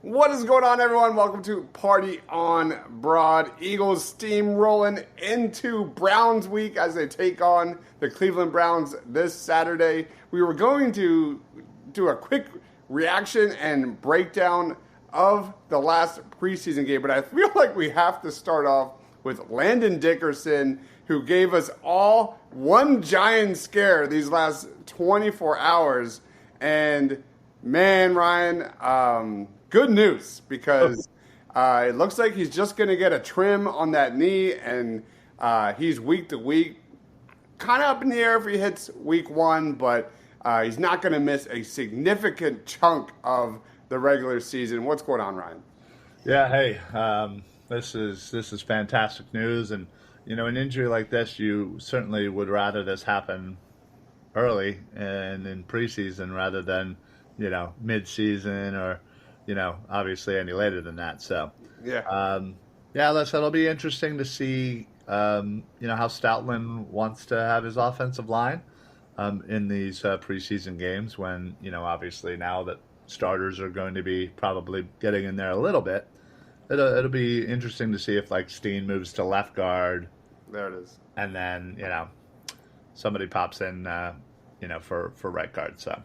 What is going on, everyone? Welcome to Party on Broad. Eagles steamrolling into Browns week as they take on the Cleveland Browns this Saturday. We were going to do a quick reaction and breakdown of the last preseason game, but I feel like we have to start off with Landon Dickerson, who gave us all one giant scare these last 24 hours. And man, Ryan, good news, because it looks like he's just going to get a trim on that knee, and he's week to week. Kind of up in the air if he hits week one, but he's not going to miss a significant chunk of the regular season. What's going on, Ryan? Yeah, hey, this is fantastic news, and an injury like this, you certainly would rather this happen early and in preseason rather than mid-season or obviously any later than that. So it'll be interesting to see how Stoutland wants to have his offensive line in these preseason games when obviously now that starters are going to be probably getting in there a little bit. It'll be interesting to see if Steen moves to left guard. There it is. And then somebody pops in for right guard. So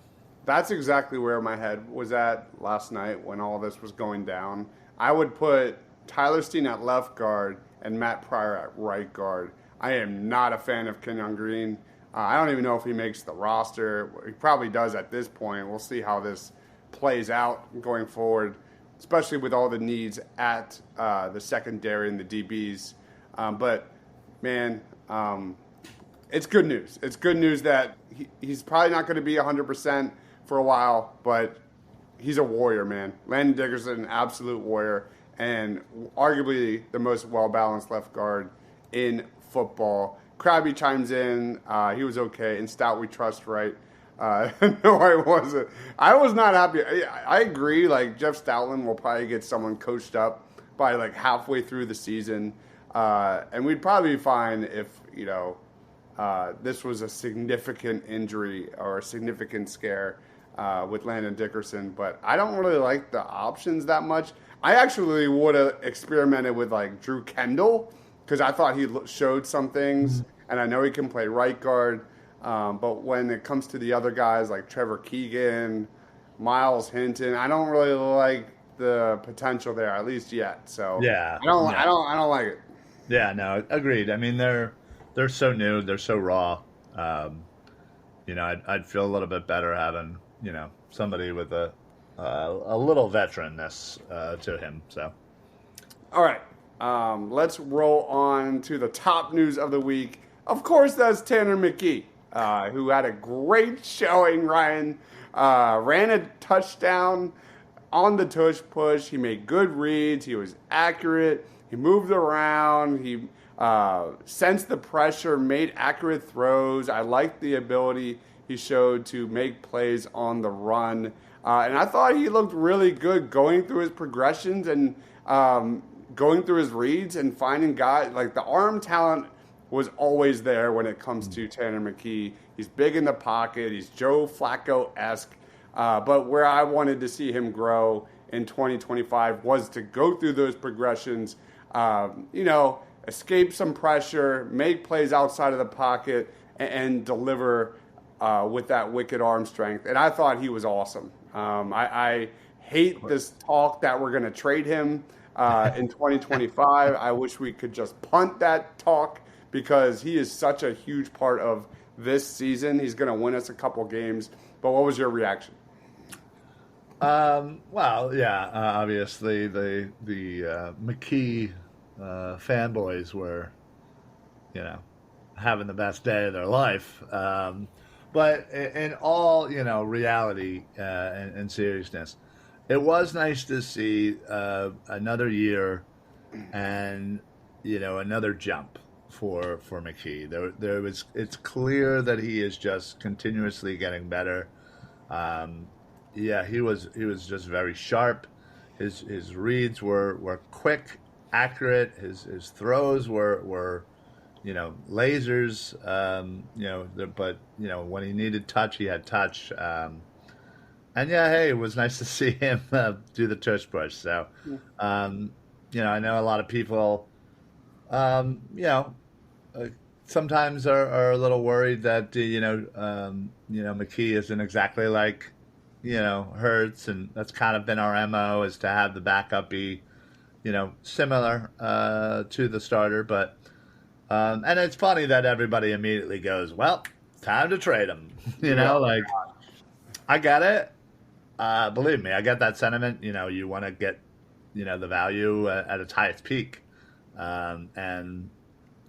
that's exactly where my head was at last night when all this was going down. I would put Tyler Steen at left guard and Matt Pryor at right guard. I am not a fan of Kenyon Green. I don't even know if he makes the roster. He probably does at this point. We'll see how this plays out going forward, especially with all the needs at the secondary and the DBs. But, man, it's good news. It's good news that he's probably not going to be 100% for a while, but he's a warrior, man. Landon Dickerson, an absolute warrior, and arguably the most well-balanced left guard in football. Krabby chimes in. He was okay. And Stout, we trust, right? No, I wasn't. I was not happy. I agree. Jeff Stoutland will probably get someone coached up by halfway through the season. And we'd probably be fine if, this was a significant injury or a significant scare with Landon Dickerson. But I don't really like the options that much. I actually would have experimented with Drew Kendall because I thought he showed some things, and I know he can play right guard. But when it comes to the other guys like Trevor Keegan, Miles Hinton, I don't really like the potential there, at least yet. So I don't like it. Yeah, no, agreed. I mean, they're so new, they're so raw. I'd feel a little bit better having somebody with a little veteranness to him. So, all right, let's roll on to the top news of the week. Of course, that's Tanner McKee, who had a great showing. Ryan ran a touchdown on the tush push. He made good reads. He was accurate. He moved around. He sensed the pressure, made accurate throws. I liked the ability he showed to make plays on the run. And I thought he looked really good going through his progressions and going through his reads and finding guys. The arm talent was always there when it comes to Tanner McKee. He's big in the pocket. He's Joe Flacco-esque. But where I wanted to see him grow in 2025 was to go through those progressions, escape some pressure, make plays outside of the pocket, and deliver with that wicked arm strength. And I thought he was awesome. I hate this talk that we're going to trade him in 2025. I wish we could just punt that talk because he is such a huge part of this season. He's going to win us a couple games. But what was your reaction? Obviously the McKee fanboys were, having the best day of their life. But in all, reality and seriousness, it was nice to see another year and, another jump for McKee. It's clear that he is just continuously getting better. He was just very sharp. His reads were quick, accurate. His throws were lasers. But when he needed touch, he had touch. yeah, hey, it was nice to see him do the tush push. So, um, I know a lot of people, you know, uh, sometimes are a little worried that McKee isn't exactly like Hurts, and that's kind of been our mo is to have the backup be similar to the starter. But and it's funny that everybody immediately goes, "Well, time to trade him." Yeah. Like I get it. Believe me, I get that sentiment. You want to get the value at its highest peak, and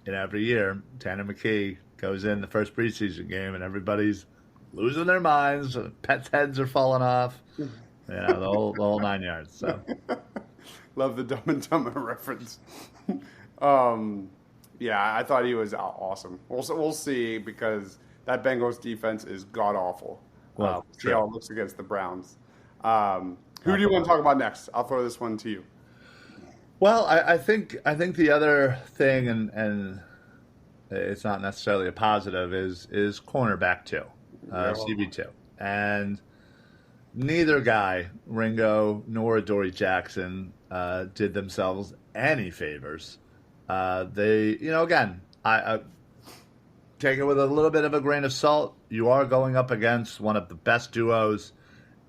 every year Tanner McKee goes in the first preseason game, and everybody's losing their minds. Pets' heads are falling off. The whole 9 yards. So Love the Dumb and Dumber reference. um, yeah, I thought he was awesome. We'll see because that Bengals defense is god awful. well, See how it looks against the Browns. Who do you want to talk about next? I'll throw this one to you. Well, I think the other thing, and it's not necessarily a positive, is cornerback two, Yeah. CB2, and neither guy, Ringo nor Adoree Jackson, did themselves any favors. They, again, I take it with a little bit of a grain of salt. You are going up against one of the best duos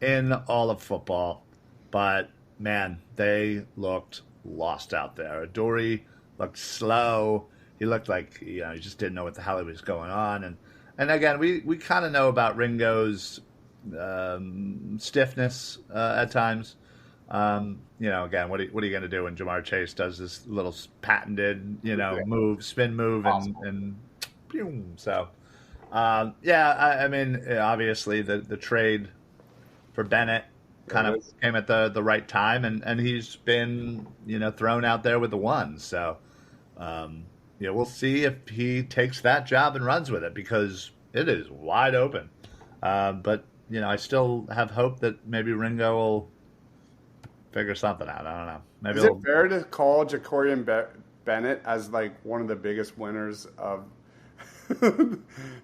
in all of football, but man, they looked lost out there. Adoree looked slow. He looked like he just didn't know what the hell he was going on, and again, we kind of know about Ringo's stiffness at times. Again, what are you going to do when Jamar Chase does this little patented, spin move, and boom. So, I mean, obviously the trade for Bennett kind of came at the right time, and he's been thrown out there with the ones. So, we'll see if he takes that job and runs with it because it is wide open. But I still have hope that maybe Ringo will figure something out. I don't know. Maybe Is it fair to call Jacorian Bennett as like one of the biggest winners of the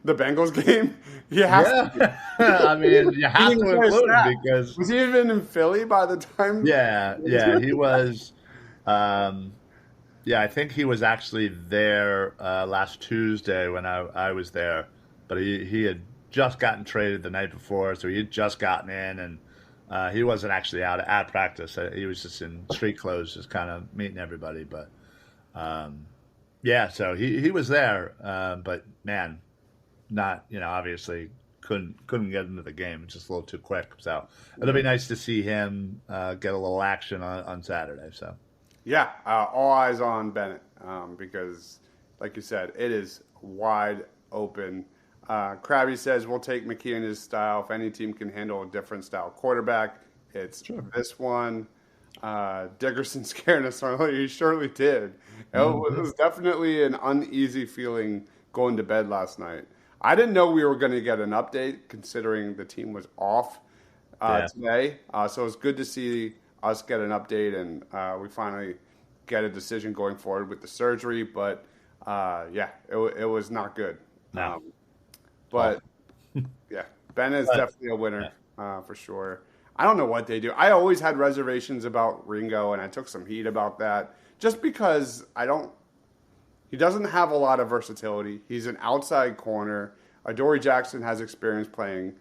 Bengals game? He has to. I mean, you have to include him because was he even in Philly by the time? Yeah, he was. I think he was actually there last Tuesday when I was there, but he had just gotten traded the night before, so he had just gotten in, and he wasn't actually out at practice. He was just in street clothes, just kind of meeting everybody. But so he was there, but man, not obviously couldn't get into the game, just a little too quick. So it'll be nice to see him get a little action on Saturday. So yeah, all eyes on Bennett because, like you said, it is wide open. Krabby says we'll take McKee in his style. If any team can handle a different style quarterback, it's this one. Dickerson scared us earlier. He surely did. It was definitely an uneasy feeling going to bed last night. I didn't know we were going to get an update considering the team was off today. So it was good to see us get an update and we finally get a decision going forward with the surgery. But it was not good. No. But Ben is definitely a winner for sure. I don't know what they do. I always had reservations about Ringo, and I took some heat about that just because he doesn't have a lot of versatility. He's an outside corner. Adoree Jackson has experience playing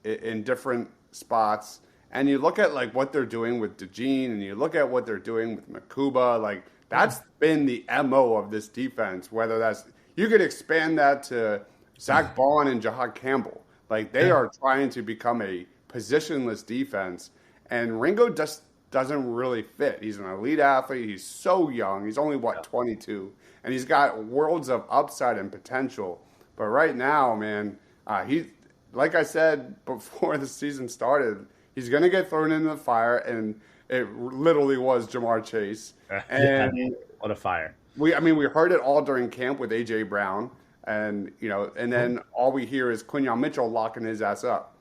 in different spots. And you look at like what they're doing with DeJean, and you look at what they're doing with Makuba. Like that's been the MO of this defense. Whether that's you could expand that to Zach Bond and Jahad Campbell. Like they are trying to become a positionless defense, and Ringo just doesn't really fit. He's an elite athlete. He's so young. He's only 22, and he's got worlds of upside and potential. But right now, man, he, like I said before the season started, he's going to get thrown into the fire, and it literally was Jamar Chase. And what a fire! We heard it all during camp with AJ Brown, and then all we hear is Quinyon Mitchell locking his ass up.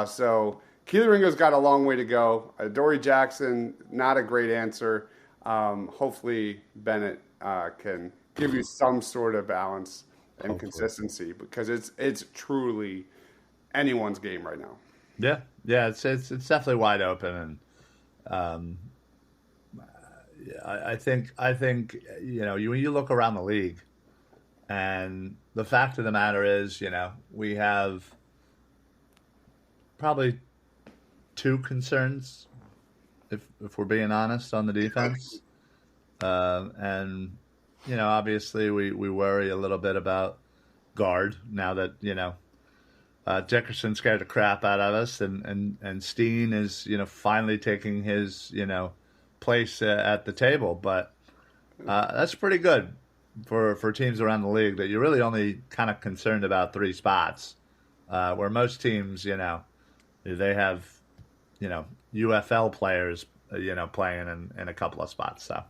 So Keely Ringo's got a long way to go. Adoree Jackson, not a great answer. Hopefully Bennett can give you some sort of balance and consistency because it's truly anyone's game right now. Yeah. It's definitely wide open, and I think when you look around the league, and the fact of the matter is, we have probably two concerns, if we're being honest, on the defense. And obviously we worry a little bit about guard now that Dickerson scared the crap out of us, and Steen is finally taking his place at the table. But that's pretty good for teams around the league, that you're really only kind of concerned about three spots, where most teams they have UFL players playing in a couple of spots. So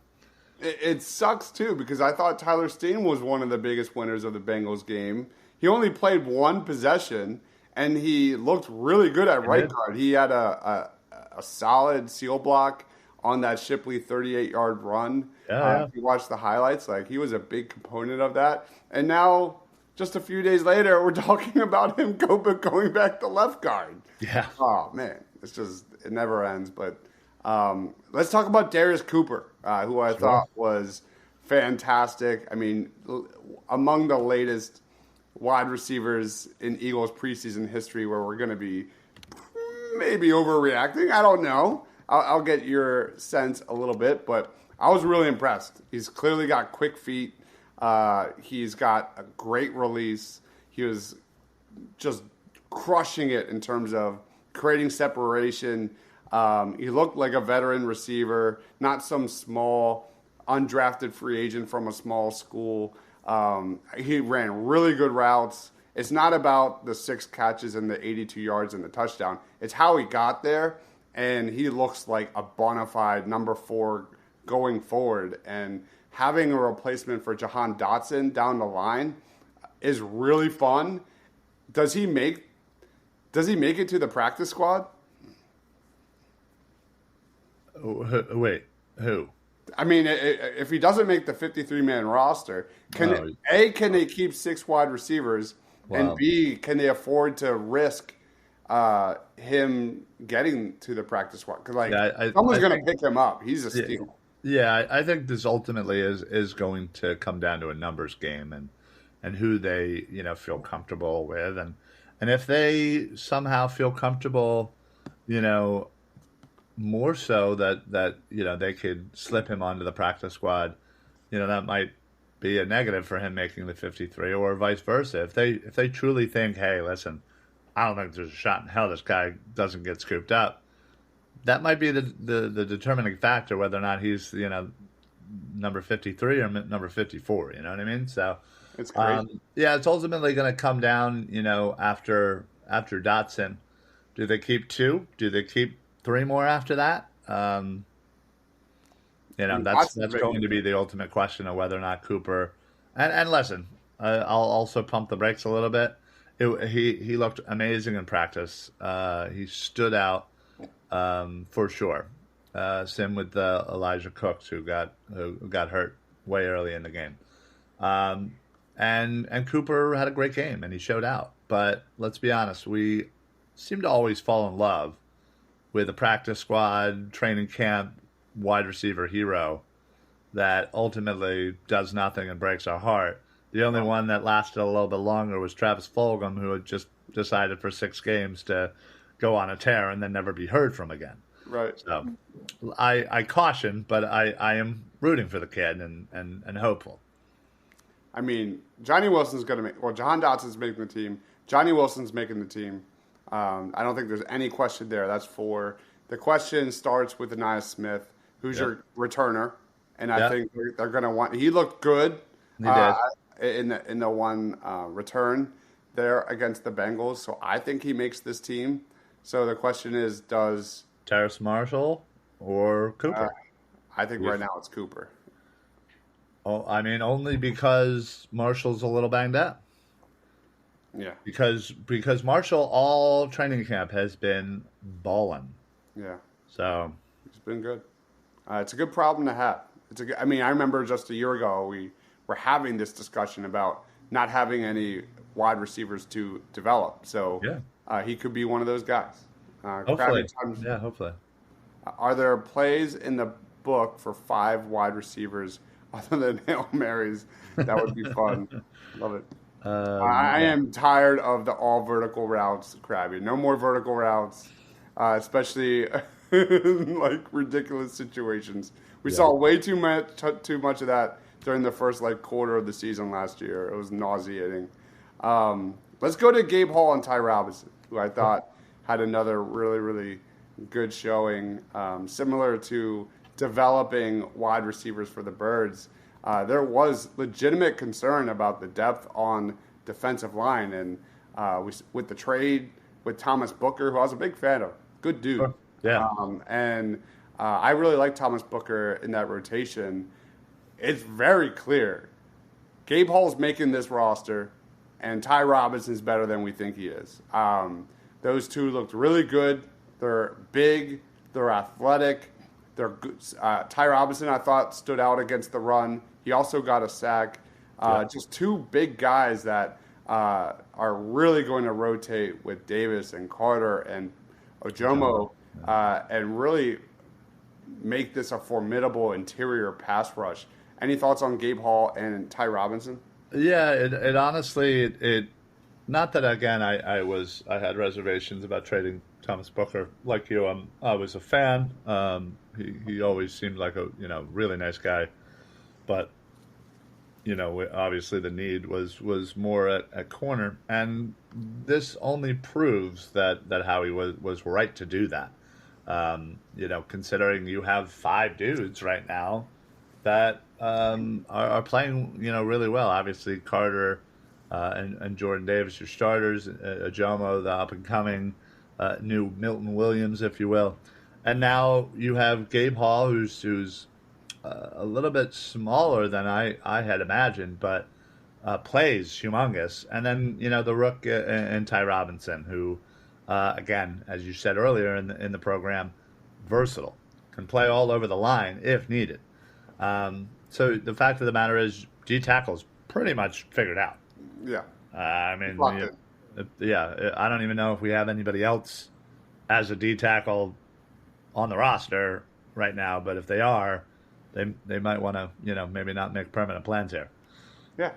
It sucks too, because I thought Tyler Steen was one of the biggest winners of the Bengals game. He only played one possession, and he looked really good at right guard. He had a solid seal block on that Shipley 38-yard run. If you watch the highlights, he was a big component of that. And now, just a few days later, we're talking about him going back to left guard. Yeah. Oh man, it never ends. But let's talk about Darius Cooper, who I thought was fantastic. I mean, among the latest wide receivers in Eagles preseason history, where we're going to be maybe overreacting. I don't know. I'll get your sense a little bit, but I was really impressed. He's clearly got quick feet. He's got a great release. He was just crushing it in terms of creating separation. He looked like a veteran receiver, not some small, undrafted free agent from a small school. He ran really good routes. It's not about the 6 catches and the 82 yards and the touchdown. It's how he got there, and he looks like a bona fide number 4 going forward. And having a replacement for Jahan Dotson down the line is really fun. Does he make it to the practice squad? Wait, who? I mean, if he doesn't make the 53-man roster, can they keep 6 wide receivers, and B, can they afford to risk him getting to the practice squad? Because someone's going to pick him up. He's a steal. Yeah, I think this ultimately is going to come down to a numbers game, and who they feel comfortable with, and if they somehow feel comfortable, more so that they could slip him onto the practice squad, that might be a negative for him making the 53, or vice versa. If they truly think, hey, listen, I don't think there's a shot in hell this guy doesn't get scooped up, that might be the determining factor whether or not he's number 53 or number 54. You know what I mean? So it's crazy. It's ultimately going to come down, after Dotson. Do they keep 2? Do they keep 3 more after that? That's going to be the ultimate question of whether or not Cooper. And listen, I'll also pump the brakes a little bit. He looked amazing in practice. He stood out for sure. Same with Elijah Cooks, who got hurt way early in the game. And Cooper had a great game, and he showed out. But let's be honest, we seem to always fall in love with a practice squad, training camp, wide receiver hero that ultimately does nothing and breaks our heart. The only one that lasted a little bit longer was Travis Fulgham, who had just decided for 6 games to go on a tear and then never be heard from again. Right. So I caution, but I am rooting for the kid and hopeful. I mean, Johnny Wilson's going to make – well, Jahan Dotson's making the team. Johnny Wilson's making the team. I don't think there's any question there. That's 4. The question starts with Anais Smith, who's your returner, and I think they're going to want. He looked good in the one return there against the Bengals, so I think he makes this team. So the question is, does Terrace Marshall or Cooper? I think right now it's Cooper. Oh, I mean, only because Marshall's a little banged up. Yeah. Because Marshall all training camp has been balling. Yeah. So it's been good. It's a good problem to have. I remember just a year ago we were having this discussion about not having any wide receivers to develop. So he could be one of those guys. Crappy Hopefully. times. Yeah, hopefully. Are there plays in the book for 5 wide receivers other than Hail Marys? That would be fun. Love it. I Yeah. am tired of the all vertical routes, Krabby. No more vertical routes, especially like ridiculous situations. We Yeah. saw way too much of that during the first like quarter of the season last year. It was nauseating. Let's go to Gabe Hall and Ty Robinson, who I thought had another really, really good showing, similar to developing wide receivers for the Birds. There was legitimate concern about the depth on defensive line, and with the trade with Thomas Booker, who I was a big fan of, good dude. Sure. Yeah. And I really like Thomas Booker in that rotation. It's very clear Gabe Hall's making this roster, and Ty Robinson's better than we think he is. Those two looked really good. They're big. They're athletic. They're good. Ty Robinson, I thought, stood out against the run. He also got a sack. Just two big guys that are really going to rotate with Davis and Carter and Ojomo and really make this a formidable interior pass rush. Any thoughts on Gabe Hall and Ty Robinson? Yeah, it honestly, it not that again I had reservations about trading Thomas Booker like you. I was a fan. He always seemed like a really nice guy, but obviously the need was more at corner, and this only proves that Howie was right to do that. Considering you have 5 dudes right now that are playing really well. Obviously Carter and Jordan Davis, your starters. Ajomo, the up and coming new Milton Williams, if you will, and now you have Gabe Hall, who's a little bit smaller than I had imagined, but plays humongous. And then the rook and Ty Robinson, who again, as you said earlier in the program, versatile, can play all over the line if needed. So the fact of the matter is, D tackle's pretty much figured out. Yeah. I mean, I don't even know if we have anybody else as a D tackle on the roster right now, but if they are, they might want to, maybe not make permanent plans here. Yeah.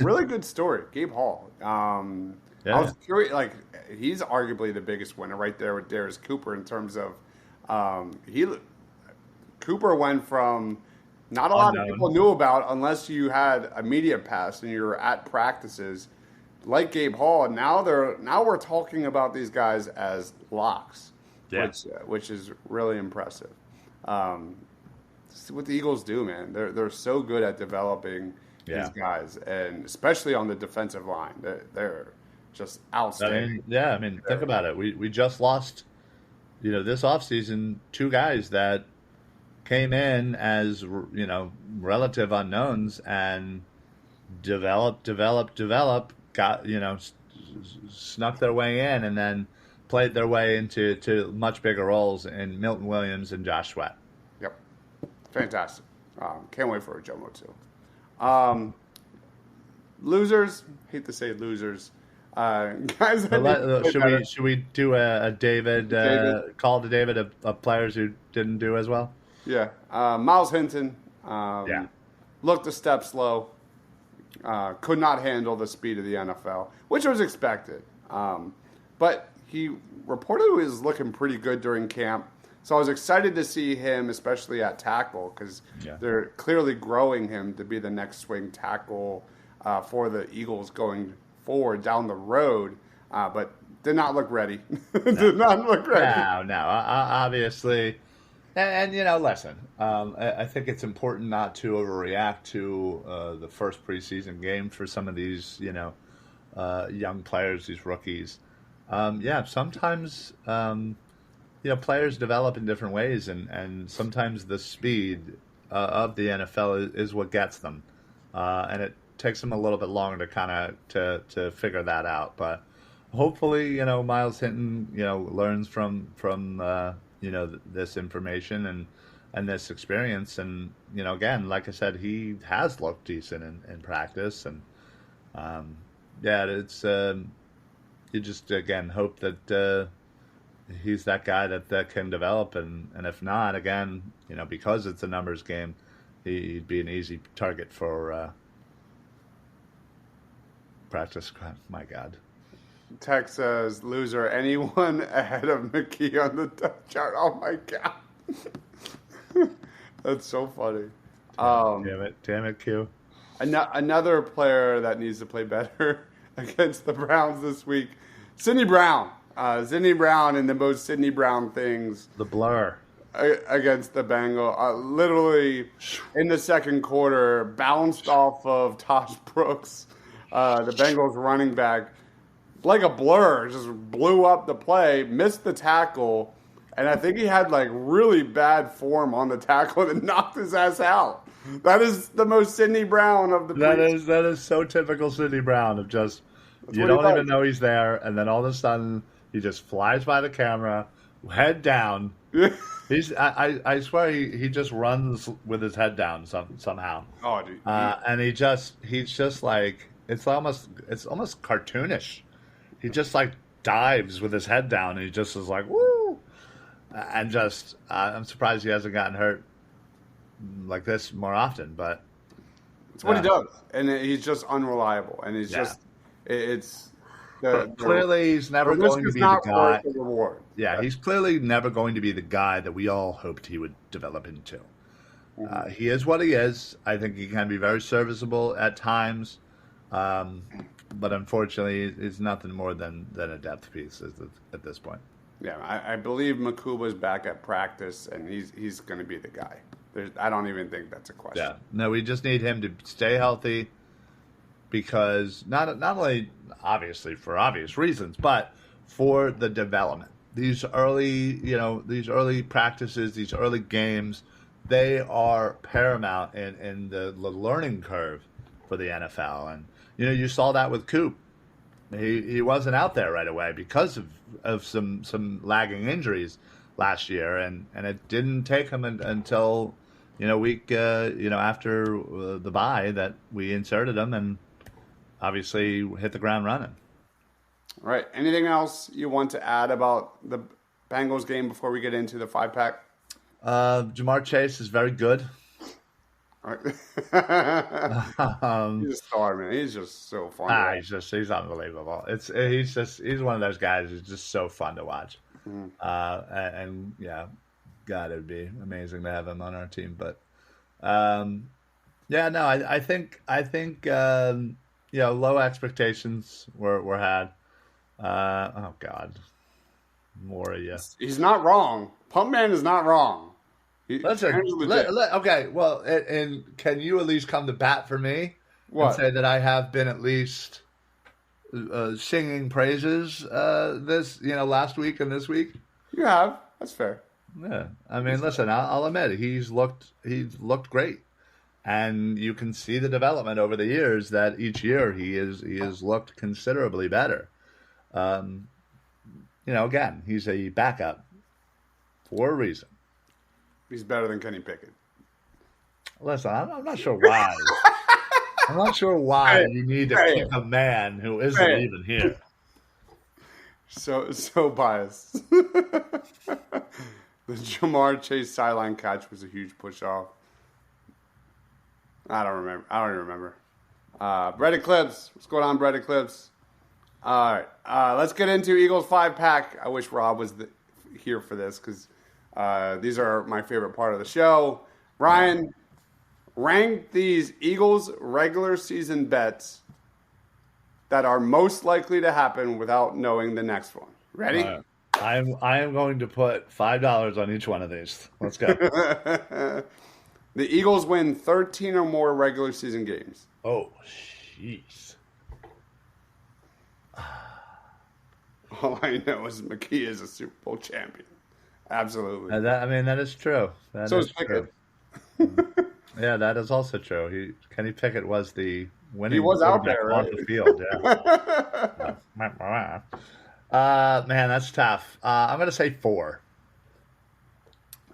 Really good story. Gabe Hall. I was curious, like, he's arguably the biggest winner right there with Darius Cooper in terms of Cooper went from not a lot of people knew about unless you had a media pass and you were at practices like Gabe Hall. And now we're talking about these guys as locks, which is really impressive. What the Eagles do, man. They're so good at developing these guys, and especially on the defensive line. They're just outstanding. Think about it. We just lost, this offseason, 2 guys that came in as, relative unknowns and developed, got, snuck their way in and then played their way into much bigger roles in Milton Williams and Josh Sweat. Yep. Fantastic. Can't wait for a Jomo too. Losers, hate to say losers. Guys, should we do a David call to David of players who didn't do as well? Yeah. Miles Hinton looked a step slow. Could not handle the speed of the NFL, which was expected. But he reportedly was looking pretty good during camp. So I was excited to see him, especially at tackle, because they're clearly growing him to be the next swing tackle for the Eagles going forward down the road. But did not look ready. Did not look ready. No. Obviously. And listen, I think it's important not to overreact to the first preseason game for some of these, young players, these rookies. Sometimes, players develop in different ways, and sometimes the speed of the NFL is what gets them, and it takes them a little bit longer to kind of to figure that out. But hopefully, Miles Hinton, learns from this information and this experience, and again, like I said, he has looked decent in practice, and it's you just again hope that he's that guy that can develop, and if not, again, because it's a numbers game, he'd be an easy target for practice. My God. Tech says, loser, anyone ahead of McKee on the depth chart? Oh my God. That's so funny. Damn it, Q. Another player that needs to play better against the Browns this week, Sidney Brown. Sidney Brown and the most Sidney Brown things. The blur. Against the Bengals. Literally, in the second quarter, bounced off of Tosh Brooks, the Bengals running back, like a blur, just blew up the play, missed the tackle, and I think he had like really bad form on the tackle and knocked his ass out. That is the most Sidney Brown of the. That is so typical Sidney Brown of just you don't even know he's there, and then all of a sudden he just flies by the camera, head down. I swear he just runs with his head down somehow. Oh, dude. And he's just like it's almost cartoonish. He just like dives with his head down, and he just is like woo, and just I'm surprised he hasn't gotten hurt like this more often, but it's what he does, and he's just unreliable, and he's just it's. Clearly, he's never going to be the guy. Reward. Yeah, he's clearly never going to be the guy that we all hoped he would develop into. Mm-hmm. He is what he is. I think he can be very serviceable at times, but unfortunately, he's nothing more than a depth piece at this point. Yeah, I believe Makuba's back at practice, and he's going to be the guy. I don't even think that's a question. Yeah, no, we just need him to stay healthy. Because not only obviously for obvious reasons, but for the development. These early practices, these early games, they are paramount in the learning curve for the NFL. And you saw that with Coop. He wasn't out there right away because of some lagging injuries last year, and it didn't take him until week after the bye that we inserted him and. Obviously, hit the ground running. All right. Anything else you want to add about the Bengals game before we get into the 5-pack? Jamar Chase is very good. All right. He's a star, man. He's just so fun. He's unbelievable. He's one of those guys who's just so fun to watch. Mm-hmm. And yeah, God, it would be amazing to have him on our team. But I think. Low expectations were had. Oh God, more of you. He's not wrong. Pump Man is not wrong. Okay. Well, and can you at least come to bat for me and say that I have been at least singing praises this last week and this week? You have. That's fair. Yeah. I mean, listen. I'll admit it. He's looked great. And you can see the development over the years that each year he has looked considerably better. Again, he's a backup for a reason. He's better than Kenny Pickett. Listen, I'm not sure why. I'm not sure why you need to pick a man who isn't even here. So biased. The Jamar Chase sideline catch was a huge push-off. I don't even remember. Bread Eclipse. What's going on, Bread Eclipse? All right. Let's get into Eagles 5-pack. I wish Rob was here for this because these are my favorite part of the show. Ryan, rank these Eagles regular season bets that are most likely to happen without knowing the next one. Ready? I am going to put $5 on each one of these. Let's go. The Eagles win 13 or more regular season games. Oh, jeez. All I know is McKee is a Super Bowl champion. Absolutely. That is true. So is Pickett. Yeah, that is also true. Kenny Pickett was the winning. He was out there, right? On the field, yeah. Man, that's tough. I'm going to say 4.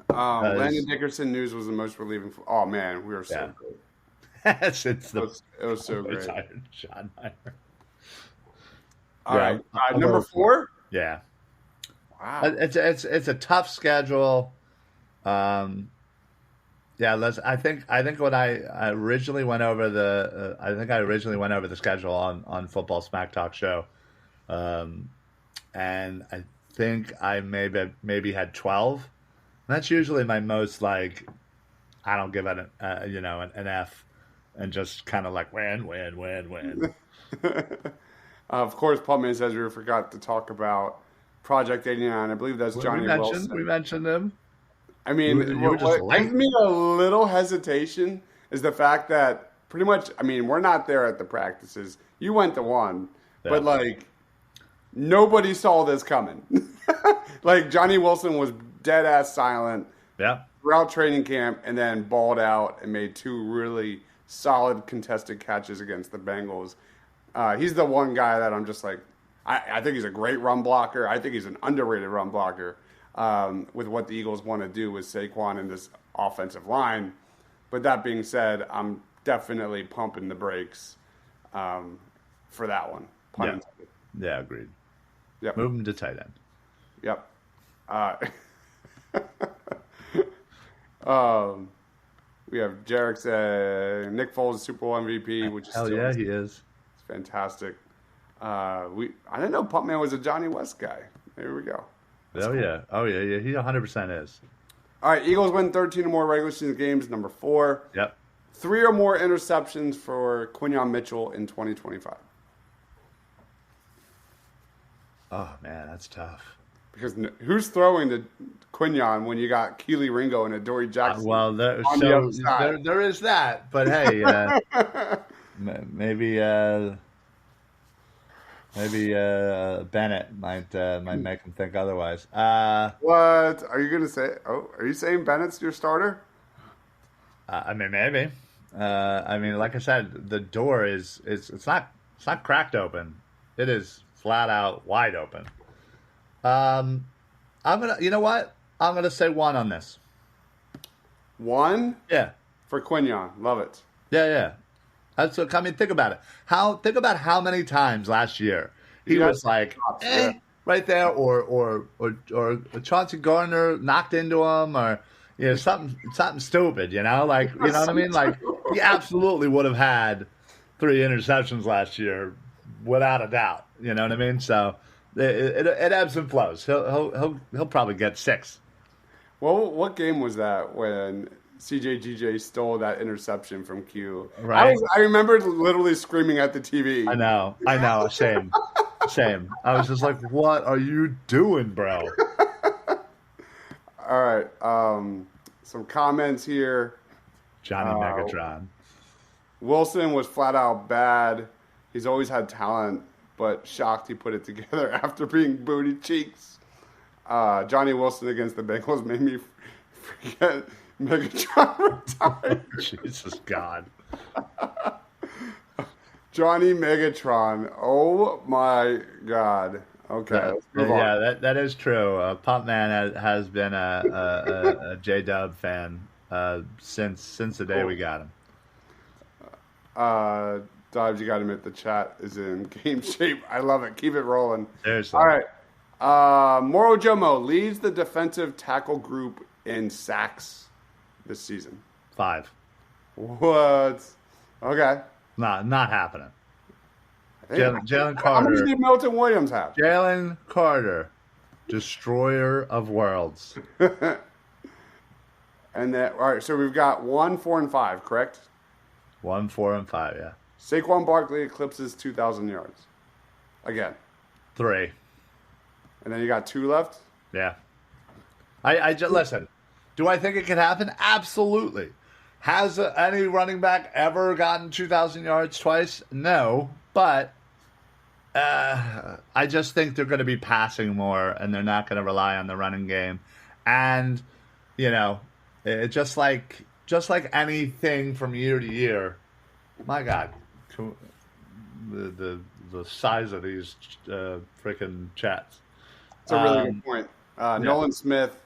Landon Dickerson news was the most relieving. Oh man, we were so good. It was so great. John Meyer. All right, number 4. Yeah. Wow. It's a tough schedule. Yeah, I think when I originally went over the schedule on Football Smack Talk show, and I think I maybe had 12. And that's usually my most like I don't give it an F, and just kind of like win. Of course, Pupman says we forgot to talk about Project 89. I believe that's Johnny Wilson. We mentioned him. I mean, You were just what gives me a little hesitation is the fact that pretty much, I mean, we're not there at the practices. You went to one, but like nobody saw this coming. Like Johnny Wilson was dead ass silent throughout training camp, and then balled out and made 2 really solid contested catches against the Bengals. He's the one guy that I'm just like, I think he's a great run blocker. I think he's an underrated run blocker. With what the Eagles want to do with Saquon and this offensive line. But that being said, I'm definitely pumping the brakes for that one. Yeah, agreed. Yep. Move him to tight end. Yep. We have Jarek saying Nick Foles Super Bowl MVP, which is hell yeah, he is. It's fantastic. I didn't know Pumpman was a Johnny West guy. There we go. That's cool. Yeah. He 100% is. All right, Eagles win 13 or more regular season games, number 4. Yep. 3 or more interceptions for Quinyon Mitchell in 2025. Oh, man, that's tough. Because who's throwing to Quinyon when you got Keely Ringo and Adoree Jackson the other side? There is that. But, hey, maybe Bennett might make him think otherwise. What are you going to say? Oh, are you saying Bennett's your starter? I mean, maybe. I mean, like I said, the door it's not cracked open. It is flat out wide open. You know what? I'm gonna say 1 on this. 1? Yeah. For Quinyon, love it. Yeah. That's what, I mean, think about it. Think about how many times last year he was like, right there, or Chauncey Gardner knocked into him, or something stupid, like you know what I mean? Like he absolutely would have had 3 interceptions last year, without a doubt. You know what I mean? So it ebbs and flows. He'll probably get 6. Well, what game was that when CJGJ stole that interception from Q? Right. I remember literally screaming at the TV. I know. Same. I was just like, "What are you doing, bro?" All right. Some comments here. Johnny Megatron. Wilson was flat out bad. He's always had talent, but shocked he put it together after being booty cheeks. Johnny Wilson against the Bengals made me forget Megatron retired. Jesus God. Johnny Megatron. Oh my God. Okay, let's move on. Yeah, that is true. Pump Man has been a J-Dub fan since the day we got him. Deibs, you got to admit the chat is in game shape. I love it. Keep it rolling. Seriously. All right. Moro Jomo leads the defensive tackle group in sacks this season. 5. What? Okay. Not happening. Jalen Carter. How many did Milton Williams have? Jalen Carter, destroyer of worlds. And that. All right. So we've got 1, 4, and 5. Correct. 1, 4, and 5. Yeah. Saquon Barkley eclipses 2,000 yards. Again. 3. And then you got 2 left? Yeah. I just listen. Do I think it could happen? Absolutely. Has any running back ever gotten 2,000 yards twice? No. But I just think they're going to be passing more, and they're not going to rely on the running game. And, just like anything from year to year, my God, the size of these freaking chats. That's a really good point. Nolan Smith,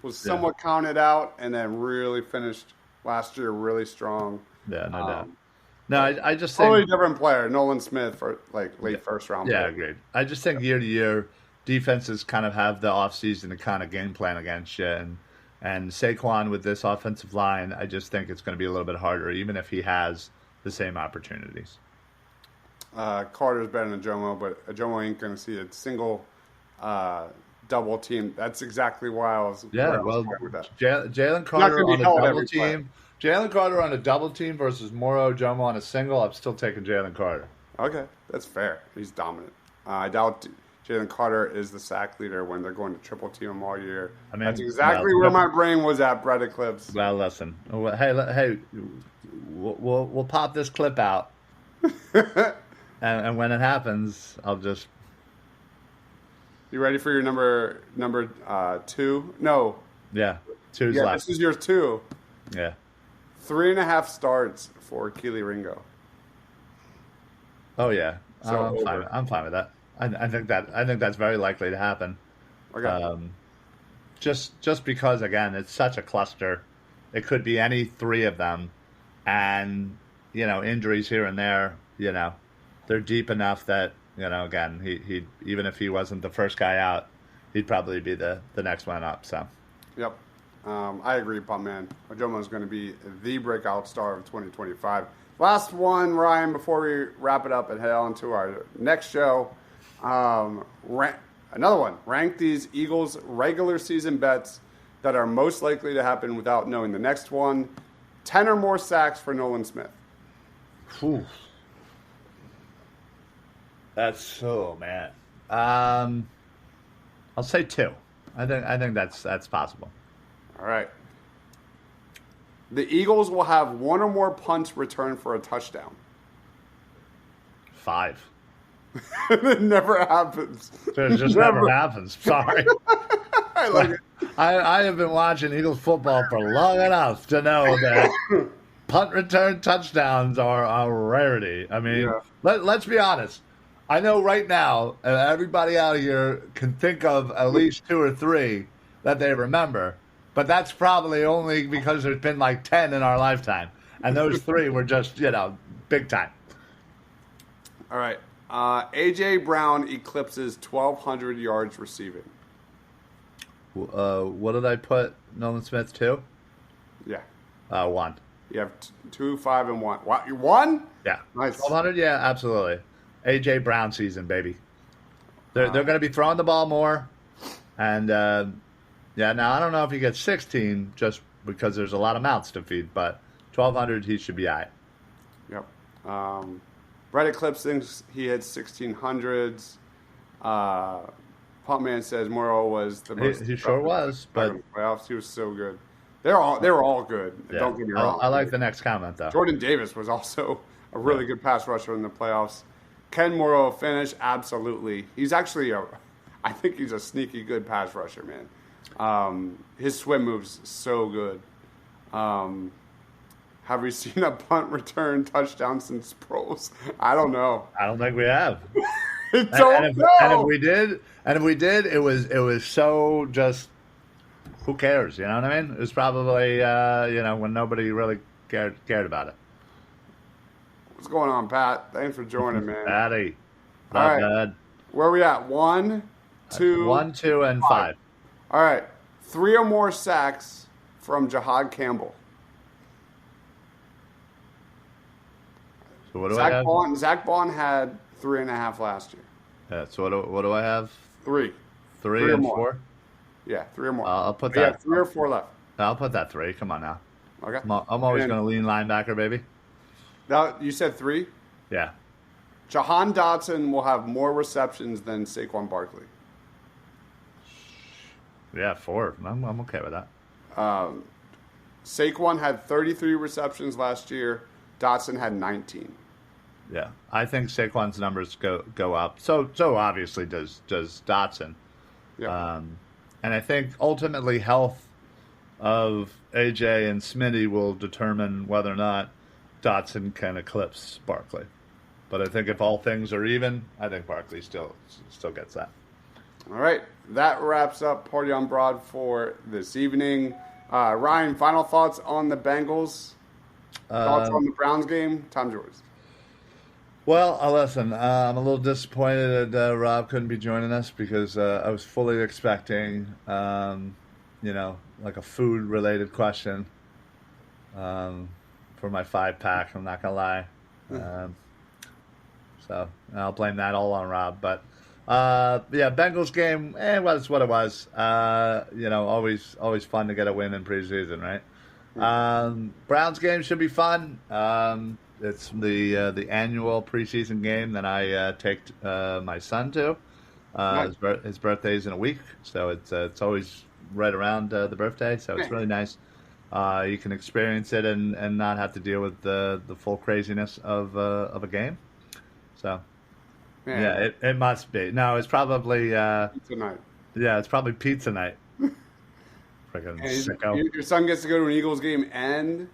was somewhat counted out and then really finished last year really strong. Yeah, no doubt. No, I just think totally different player, Nolan Smith, for late first round. Yeah, agreed. I just think year to year, defenses kind of have the offseason to kind of game plan against you. And Saquon with this offensive line, I just think it's going to be a little bit harder, even if he has the same opportunities. Carter's better than Ajomo, but Ajomo ain't going to see a single double team. That's exactly why I was. Yeah, well, Jalen Carter on a double team. Jalen Carter on a double team versus Moro Ajomo on a single. I'm still taking Jalen Carter. Okay, that's fair. He's dominant. I doubt Jalen Carter is the sack leader when they're going to triple team him all year. I mean, that's exactly where my brain was at, Brett Eclipse. Well, listen. Hey, we'll pop this clip out. And when it happens, I'll just. You ready for your number 2? No. Yeah, 2's left. This is your 2. Yeah. 3.5 starts for Keely Ringo. Oh yeah, so I'm fine with that. I think that's very likely to happen. Okay. Just because again, it's such a cluster. It could be any 3 of them, and injuries here and there. They're deep enough that again, he even if he wasn't the first guy out, he'd probably be the next one up. So. Yep. I agree, Pump Man. Ajomo is going to be the breakout star of 2025. Last one, Ryan, before we wrap it up and head on to our next show. Another one. Rank these Eagles regular season bets that are most likely to happen without knowing the next one. 10 or more sacks for Nolan Smith. Whew. That's so man. I'll say 2. I think that's possible. All right. The Eagles will have 1 or more punts returned for a touchdown. 5. It never happens. It just never happens. Sorry. I like it. I have been watching Eagles football for long enough to know that punt return touchdowns are a rarity. I mean, let's be honest. I know right now everybody out here can think of at least 2 or 3 that they remember. But that's probably only because there's been like 10 in our lifetime. And those 3 were just, big time. All right. A.J. Brown eclipses 1,200 yards receiving. What did I put Nolan Smith 2? Yeah. 1. You have 2, 5, and 1. What? You 1? Yeah. Nice. 1,200? Yeah, absolutely. A.J. Brown season, baby. They're going to be throwing the ball more. And... now I don't know if he gets 16 just because there's a lot of mouths to feed, but 1,200 he should be all right. Yep. Brett Eclipse thinks he had 1,600s. Pump Man says Morrow was the most. He sure was, but playoffs he was so good. They were all good. Yeah. Don't get me wrong. I like the next comment though. Jordan Davis was also a really good pass rusher in the playoffs. Can Morrow finish? Absolutely. He's actually I think he's a sneaky good pass rusher, man. His swim move's so good. Have we seen a punt return touchdown since pros? I don't know. I don't think we have. And if we did, it was so just. Who cares? You know what I mean? It was probably when nobody really cared about it. What's going on, Pat? Thanks for joining, man. Patty, all right. Bad. Where are we at? 1, 2, 1, 2, and 5. All right. 3 or more sacks from Jahad Campbell. So what do I have? Zach Bond had 3.5 last year. Yeah. So what do I have? 3. 3 and 4. Yeah, 3 or more. I'll put that. We have 3 or 4 left. I'll put that 3. Come on now. Okay. I'm always going to lean linebacker, baby. Now you said 3. Yeah. Jahan Dotson will have more receptions than Saquon Barkley. Yeah, 4. I'm okay with that. Saquon had 33 receptions last year. Dotson had 19. Yeah, I think Saquon's numbers go up. So obviously does Dotson. Yeah. And I think ultimately health of AJ and Smitty will determine whether or not Dotson can eclipse Barkley. But I think if all things are even, I think Barkley still gets that. All right. That wraps up Party on Broad for this evening. Ryan, final thoughts on the Bengals? Thoughts on the Browns game? Time's yours. Well, listen, I'm a little disappointed that Rob couldn't be joining us because I was fully expecting, like a food-related question um, for my 5-pack. I'm not gonna lie. Um, so I'll blame that all on Rob. But yeah, Bengals game, was what it was. Always fun to get a win in preseason, right? Browns game should be fun. It's the annual preseason game that I take my son to. Nice. His birthday's in a week, so it's always right around the birthday. So it's really nice. You can experience it and not have to deal with the full craziness of a game. So Man. yeah, it must be. No, it's probably Tonight. yeah, it's probably pizza night. Freaking And sicko. your son gets to go to an Eagles game and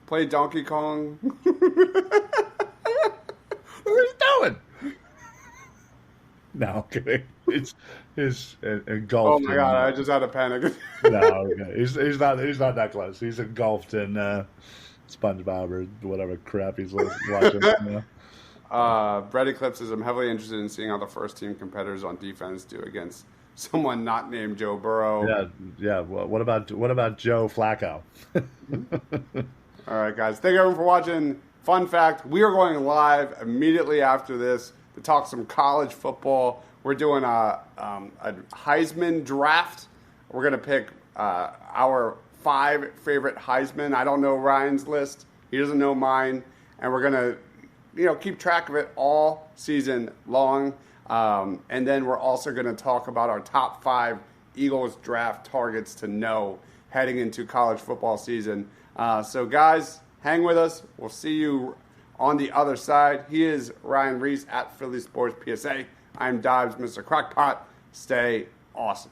play Donkey Kong. What are you doing? No, I'm kidding. He's Oh engulfed. my god! I just had a panic. No, okay. He's not that close. He's engulfed in SpongeBob or whatever crap he's watching. Brett Eclipse says, I'm heavily interested in seeing how the first team competitors on defense do against someone not named Joe Burrow. Yeah. Well, what about Joe Flacco? All right, guys. Thank you everyone for watching. Fun fact, we are going live immediately after this to talk some college football. We're doing a Heisman draft. We're going to pick our 5 favorite Heisman. I don't know Ryan's list. He doesn't know mine. And we're going to keep track of it all season long. And then we're also going to talk about our top 5 Eagles draft targets to know heading into college football season. So, guys, hang with us. We'll see you on the other side. He is Ryan Reese at Philly Sports PSA. I'm Deibs, Mr. Crackpot. Stay awesome.